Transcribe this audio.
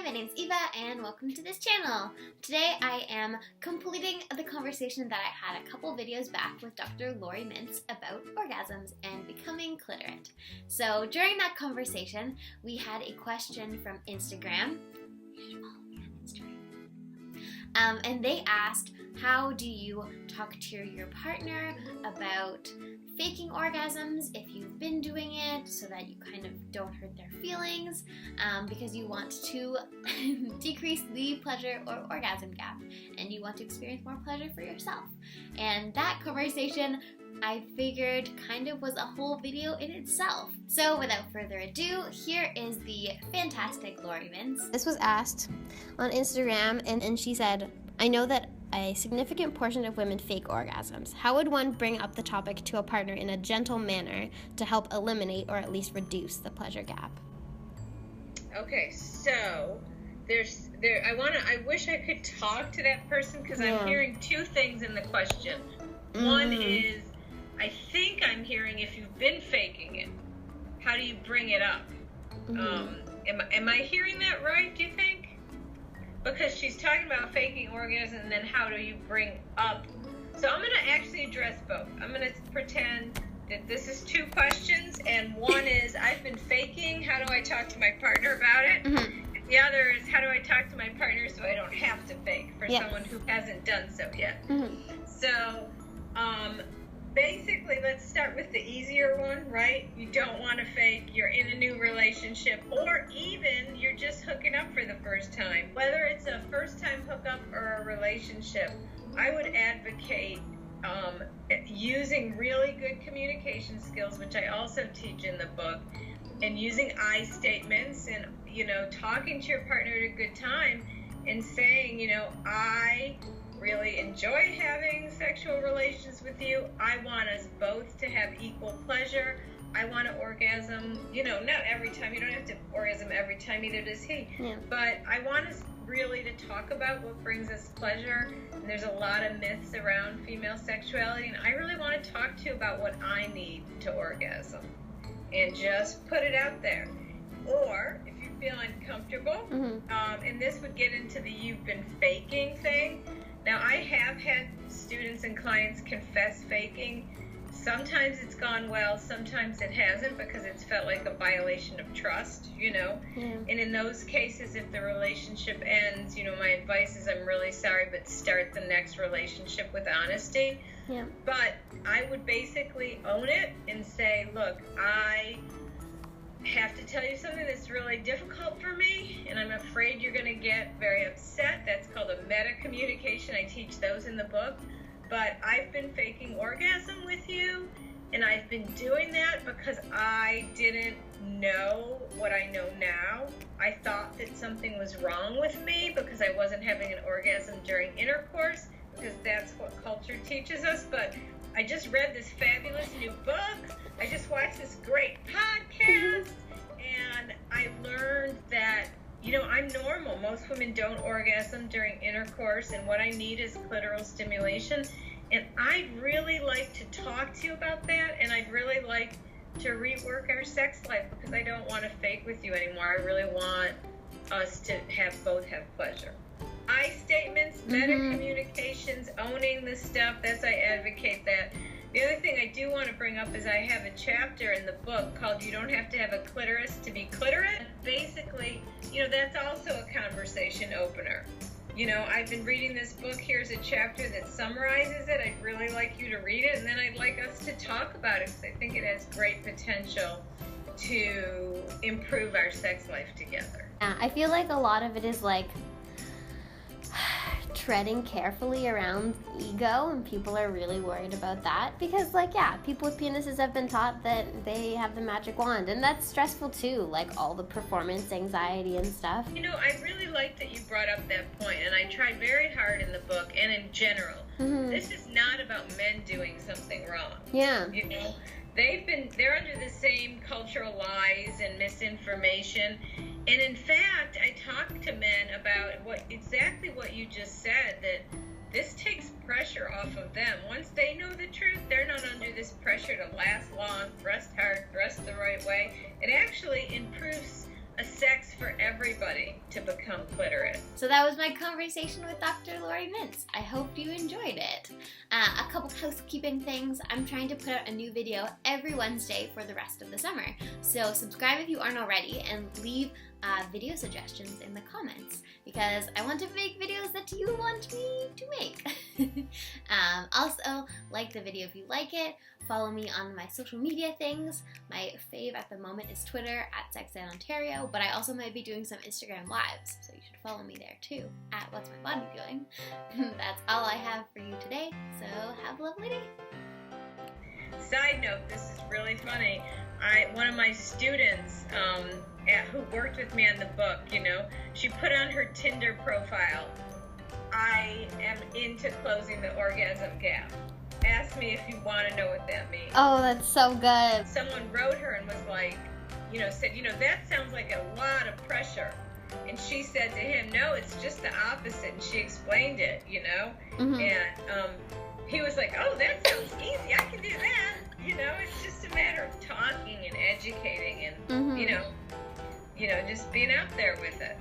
my name's Eva and welcome to this channel. Today I am completing the conversation that I had a couple videos back with Dr. Laurie Mintz about orgasms and becoming clitorate. So during that conversation, we had a question from Instagram. You should follow me on Instagram. And they asked, how do you talk to your partner about faking orgasms if you've been doing it so that you kind of don't hurt their feelings because you want to decrease the pleasure or orgasm gap and you want to experience more pleasure for yourself. And that conversation, I figured, kind of was a whole video in itself. So without further ado, here is the fantastic Laurie Mintz. This was asked on Instagram and she said, I know that a significant portion of women fake orgasms. How would one bring up the topic to a partner in a gentle manner to help eliminate or at least reduce the pleasure gap? Okay, so I wish I could talk to that person because I'm hearing two things in the question. One is, I think I'm hearing if you've been faking it, how do you bring it up? Am I hearing that right, do you think? Because she's talking about faking orgasm and then how do you bring up. So I'm going to actually address both. I'm going to pretend that this is two questions, and one is I've been faking, how do I talk to my partner about it? And the other is how do I talk to my partner so I don't have to fake for someone who hasn't done so yet. So basically, let's start with the easier one, right? You don't want to fake, you're in a new relationship, or even you're just hooking up for the first time. Whether it's a first-time hookup or a relationship, I would advocate using really good communication skills, which I also teach in the book, and using I statements and, talking to your partner at a good time and saying, I really enjoy having sexual relations with you. I want us both to have equal pleasure. I want to orgasm, not every time. You don't have to orgasm every time, either does he. But I want us really to talk about what brings us pleasure. And there's a lot of myths around female sexuality, and I really want to talk to you about what I need to orgasm. And just put it out there. Or if you feel uncomfortable, and this would get into the you've been faking thing. Now, I have had students and clients confess faking. Sometimes it's gone well, sometimes it hasn't because it's felt like a violation of trust, And in those cases, if the relationship ends, my advice is I'm really sorry, but start the next relationship with honesty. But I would basically own it and say, look, I have to tell you something that's really difficult for me, and I'm afraid you're going to get very upset. That's called a meta communication. I teach those in the book. But I've been faking orgasm with you, and I've been doing that because I didn't know what I know now. I thought that something was wrong with me because I wasn't having an orgasm during intercourse, because that's what culture teaches us. But I just read this fabulous new book. I just watched this great podcast, and I learned that, I'm normal. Most women don't orgasm during intercourse, and what I need is clitoral stimulation. And I'd really like to talk to you about that, and I'd really like to rework our sex life because I don't want to fake with you anymore. I really want us to both have pleasure. I statements, meta communications, owning the stuff, I advocate that. The other thing I do want to bring up is I have a chapter in the book called You Don't Have to Have a Clitoris to Be Clitorate. Basically, that's also a conversation opener. I've been reading this book. Here's a chapter that summarizes it. I'd really like you to read it, and then I'd like us to talk about it because I think it has great potential to improve our sex life together. I feel like a lot of it is like treading carefully around ego, and people are really worried about that because people with penises have been taught that they have the magic wand, and that's stressful too, like all the performance anxiety and stuff. I really like that you brought up that point, and I tried very hard in the book and in general. This is not about men doing something wrong. They're under the same cultural lies and misinformation. And in fact, I talk to men about exactly what you just said, that this takes pressure off of them. Once they know the truth, they're not under this pressure to last long, thrust hard, thrust the right way. It actually improves a sex for everybody to become clitoris. So that was my conversation with Dr. Laurie Mintz. I hope you enjoyed it. A couple housekeeping things. I'm trying to put out a new video every Wednesday for the rest of the summer. So subscribe if you aren't already and leave video suggestions in the comments because I want to make videos that you want me to make. Also, like the video if you like it. Follow me on my social media things. My fave at the moment is Twitter @SexEdOntario, but I also might be doing some Instagram lives, so you should follow me there too, @What's My Body Doing. That's all I have for you today, so have a lovely day. Side note, this is really funny. One of my students who worked with me on the book, she put on her Tinder profile, I am into closing the orgasm gap. Ask me if you want to know what that means. Oh, that's so good. Someone wrote her and was like, said, that sounds like a lot of pressure. And she said to him, no, it's just the opposite. And she explained it, Mm-hmm. And he was like, oh, that sounds easy. I can do that. It's just a matter of talking and educating and, Mm-hmm. Just being out there with it.